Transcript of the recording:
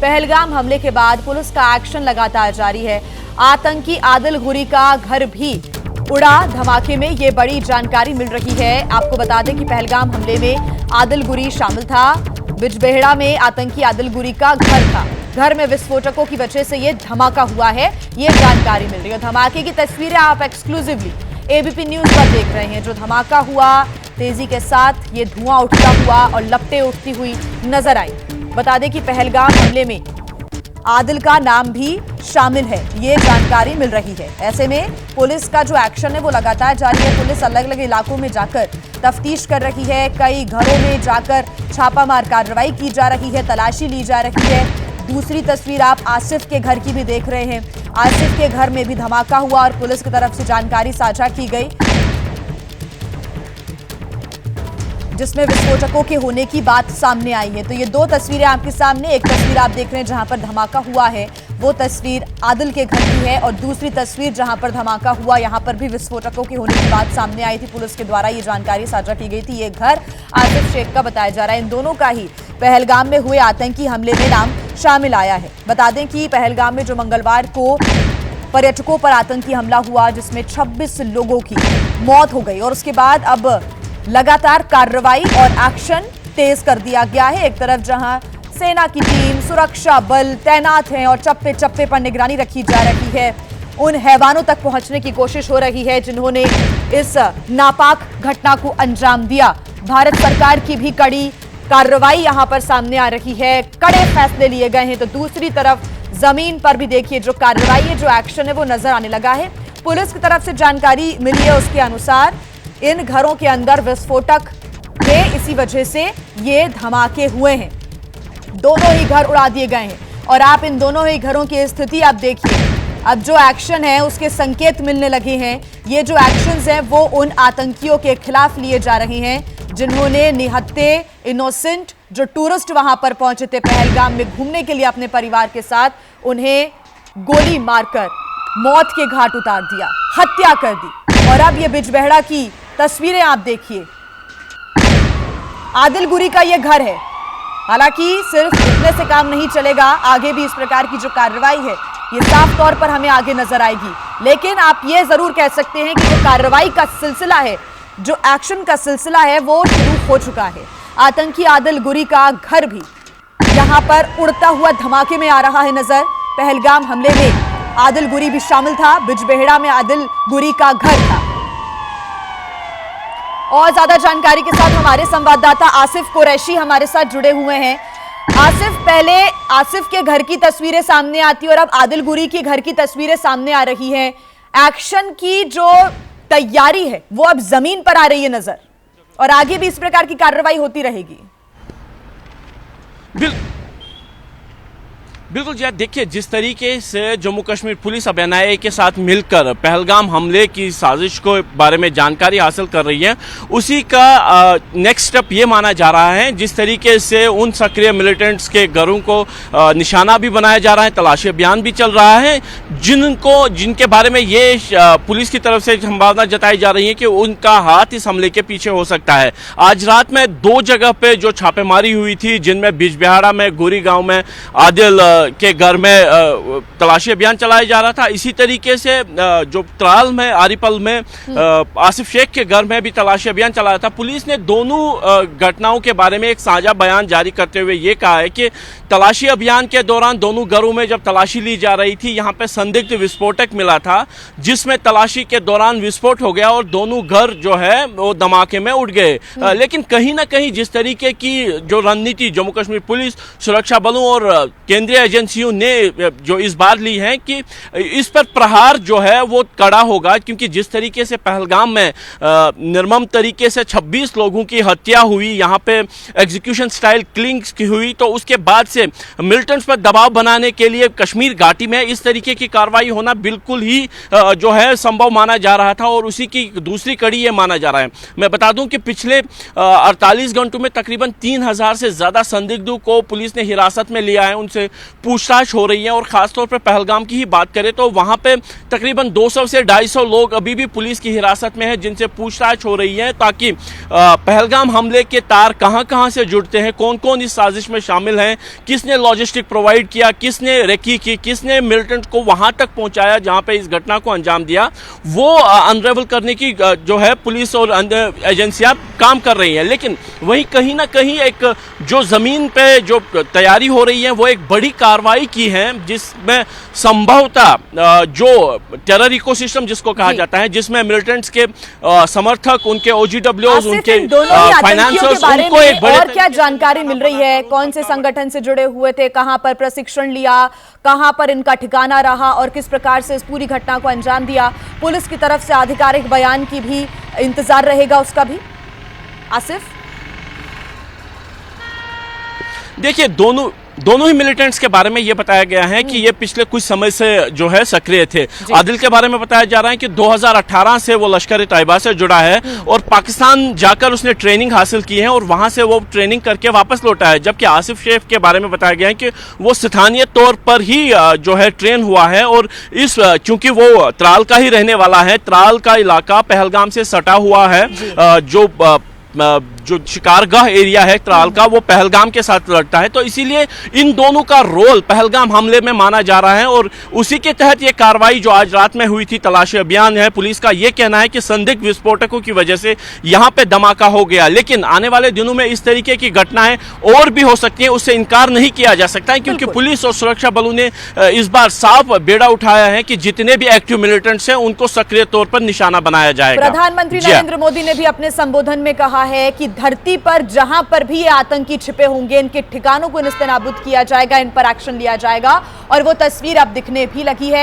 पहलगाम हमले के बाद पुलिस का एक्शन लगातार जारी है। आतंकी आदिल गुरी का घर भी उड़ा धमाके में, ये बड़ी जानकारी मिल रही है। आपको बता दें कि पहलगाम हमले में आदिल गुरी शामिल था। बिजबेहड़ा में आतंकी आदिल गुरी का घर था। घर में विस्फोटकों की वजह से ये धमाका हुआ है, ये जानकारी मिल रही है। धमाके की तस्वीरें आप एक्सक्लूसिवली एबीपी न्यूज पर देख रहे हैं। जो धमाका हुआ, तेजी के साथ ये धुआं उठता हुआ और लपटें उठती हुई नजर आई। बता दें कि पहलगाम हमले में आदिल का नाम भी शामिल है, ये जानकारी मिल रही है। ऐसे में पुलिस का जो एक्शन है वो लगातार जारी है। पुलिस अलग अलग इलाकों में जाकर तफ्तीश कर रही है, कई घरों में जाकर छापामार कार्रवाई की जा रही है, तलाशी ली जा रही है। दूसरी तस्वीर आप आसिफ के घर की भी देख रहे हैं। आसिफ के घर में भी धमाका हुआ और पुलिस की तरफ से जानकारी साझा की गई, जिसमें विस्फोटकों के होने की बात सामने आई है। तो ये दो तस्वीरें आपके सामने, एक तस्वीर आप देख रहे हैं जहां पर धमाका हुआ है, वो तस्वीर आदिल के घर की है, और दूसरी तस्वीर जहां पर धमाका हुआ, यहां पर भी विस्फोटकों के होने की बात सामने आई थी। पुलिस के द्वारा ये जानकारी साझा की गई थी। ये घर आसिफ शेख का बताया जा रहा है। इन दोनों का ही पहलगाम में हुए आतंकी हमले में नाम शामिल आया है। बता दें कि पहलगाम में जो मंगलवार को पर्यटकों पर आतंकी हमला हुआ, जिसमें 26 लोगों की मौत हो गई, और उसके बाद अब लगातार कार्रवाई और एक्शन तेज कर दिया गया है। एक तरफ जहां सेना की टीम, सुरक्षा बल तैनात हैं और चप्पे चप्पे पर निगरानी रखी जा रही है, उन हैवानों तक पहुंचने की कोशिश हो रही है जिन्होंने इस नापाक घटना को अंजाम दिया। भारत सरकार की भी कड़ी कार्रवाई यहां पर सामने आ रही है, कड़े फैसले लिए गए हैं। तो दूसरी तरफ जमीन पर भी देखिए जो कार्रवाई है, जो एक्शन है, वो नजर आने लगा है। पुलिस की तरफ से जानकारी मिली है, उसके अनुसार इन घरों के अंदर विस्फोटक थे, इसी वजह से ये धमाके हुए हैं। दोनों ही घर उड़ा दिए गए हैं और आप इन दोनों ही घरों की स्थिति आप देखिए। अब जो एक्शन है उसके संकेत मिलने लगे हैं। ये जो एक्शंस हैं वो उन आतंकियों के खिलाफ लिए जा रहे हैं जिन्होंने निहत्थे इनोसेंट जो टूरिस्ट वहां पर पहुंचे थे पहलगाम में घूमने के लिए अपने परिवार के साथ, उन्हें गोली मारकर मौत के घाट उतार दिया, हत्या कर दी। और अब ये बिजबेहड़ा की तस्वीरें आप देखिए। आदिल गुरी का ये घर है। हालांकि सिर्फ इतने से काम नहीं चलेगा, आगे भी इस प्रकार की जो कार्रवाई है ये साफ तौर पर हमें आगे नजर आएगी। लेकिन आप ये जरूर कह सकते हैं कि जो कार्रवाई का सिलसिला है, जो एक्शन का सिलसिला है, वो शुरू हो चुका है। आतंकी आदिल गुरी का घर भी यहां पर उड़ता हुआ धमाके में आ रहा है नजर। पहलगाम हमले में आदिल गुरी भी शामिल था। बिजबेहड़ा में आदिल गुरी का घर था। और ज्यादा जानकारी के साथ हमारे संवाददाता आसिफ कुरैशी हमारे साथ जुड़े हुए हैं। आसिफ, पहले आसिफ के घर की तस्वीरें सामने आती और अब आदिल गुरी के घर की तस्वीरें सामने आ रही हैं। एक्शन की जो तैयारी है वो अब जमीन पर आ रही है नजर, और आगे भी इस प्रकार की कार्रवाई होती रहेगी। बिल्कुल जी, देखिए जिस तरीके से जम्मू कश्मीर पुलिस अब एनआईए के साथ मिलकर पहलगाम हमले की साजिश को बारे में जानकारी हासिल कर रही है, उसी का नेक्स्ट स्टेप ये माना जा रहा है। जिस तरीके से उन सक्रिय मिलिटेंट्स के घरों को निशाना भी बनाया जा रहा है, तलाशी अभियान भी चल रहा है, जिनके बारे में ये पुलिस की तरफ से संभावना जताई जा रही है कि उनका हाथ इस हमले के पीछे हो सकता है। आज रात में 2 जगह पे जो छापेमारी हुई थी, जिनमें बिजबेहड़ा में, गोरी गांव में आदिल के घर में तलाशी अभियान चलाया जा रहा था। इसी तरीके से जो त्राल में, आरिपल में आसिफ शेख के घर में भी तलाशी अभियान चलाया था। पुलिस ने दोनों घटनाओं के बारे में एक साझा बयान जारी करते हुए ये कहा है कि तलाशी अभियान के दौरान दोनों घरों में जब तलाशी ली जा रही थी, यहाँ पे संदिग्ध विस्फोटक मिला था, जिसमें तलाशी के दौरान विस्फोट हो गया और दोनों घर जो है वो धमाके में उड़ गए। लेकिन कहीं ना कहीं जिस तरीके की जो रणनीति जम्मू कश्मीर पुलिस, सुरक्षा बलों और केंद्रीय एजेंसियों ने जो इस बार ली है कि इस पर प्रहार जो है वो कड़ा होगा, क्योंकि जिस तरीके से पहलगाम में निर्मम तरीके से 26 लोगों की हत्या हुई, यहाँ पे एग्जीक्यूशन स्टाइल किलिंग्स की हुई, तो उसके बाद से मिलिटेंट्स पर दबाव बनाने के लिए कश्मीर घाटी में इस तरीके की कार्रवाई होना बिल्कुल ही जो है संभव माना जा रहा था, और उसी की दूसरी कड़ी ये माना जा रहा है। मैं बता दूं कि पिछले 48 घंटों में तकरीबन 3000 से ज्यादा संदिग्धों को पुलिस ने हिरासत में लिया है, उनसे पूछताछ हो रही है। और खासतौर पर पहलगाम की ही बात करें तो वहां पे तकरीबन 200 से 250 लोग अभी भी पुलिस की हिरासत में हैं, जिनसे पूछताछ हो रही है ताकि पहलगाम हमले के तार कहां-कहां से जुड़ते हैं, कौन-कौन इस साजिश में शामिल हैं, किसने लॉजिस्टिक प्रोवाइड किया, किसने रेकी की, किसने मिलिटेंट को वहां तक पहुंचाया जहां पे इस घटना को अंजाम दिया, वो अनरेवल करने की जो है पुलिस और अन्य एजेंसियां काम कर रही हैं। लेकिन वहीं कहीं ना कहीं एक जो जमीन पे जो तैयारी हो रही है वो एक बड़ी कार्रवाई की है, जिसमें संभवतः जो टेरर इकोसिस्टम जिसको कहा जाता है, जिसमें मिलिटेंट्स के समर्थक, उनके ओजीडब्ल्यूज, उनके फाइनेंसर्स, उनको एक बड़े और क्या जानकारी मिल रही है, कौन से संगठन से जुड़े हुए थे, कहां पर प्रशिक्षण लिया, कहां पर इनका ठिकाना रहा और किस प्रकार से इस पूरी घटना को अंजाम दिया? पुलिस की तरफ से आधिकारिक बयान की भी इंतजार रहेगा, उसका भी आसिफ। देखिए, दोनों ही मिलिटेंट्स के बारे में यह बताया गया है कि ये पिछले कुछ समय से जो है सक्रिय थे। आदिल के बारे में बताया जा रहा है कि 2018 से वो लश्कर-ए-तैयबा से जुड़ा है और पाकिस्तान जाकर उसने ट्रेनिंग हासिल की है और वहां से वो ट्रेनिंग करके वापस लौटा है। जबकि आसिफ शेख के बारे में बताया गया है कि वो स्थानीय तौर पर ही जो है ट्रेन हुआ है और इस चूंकि वो त्राल का ही रहने वाला है, त्राल का इलाका पहलगाम से सटा हुआ है, जो शिकारगाह एरिया है त्राल का, वो पहलगाम के साथ लड़ता है, तो इसीलिए इन दोनों का रोल पहलगाम हमले में माना जा रहा है। और उसी के तहत ये कार्रवाई जो आज रात में हुई थी, तलाशी अभियान है, पुलिस का ये कहना है कि संदिग्ध विस्फोटकों की वजह से यहाँ पे धमाका हो गया। लेकिन आने वाले दिनों में इस तरीके की घटनाएं और भी हो सकती है, उससे इनकार नहीं किया जा सकता है, क्योंकि पुलिस और सुरक्षा बलों ने इस बार साफ बेड़ा उठाया है कि जितने भी एक्टिव मिलिटेंट्स हैं उनको सक्रिय तौर पर निशाना बनाया जाएगा। प्रधानमंत्री नरेंद्र मोदी ने भी अपने संबोधन में कहा है कि धरती पर जहां पर भी ये आतंकी छिपे होंगे, इनके ठिकानों को निस्तेनाबूद किया जाएगा, इन पर एक्शन लिया जाएगा। और वो तस्वीर अब दिखने भी लगी है।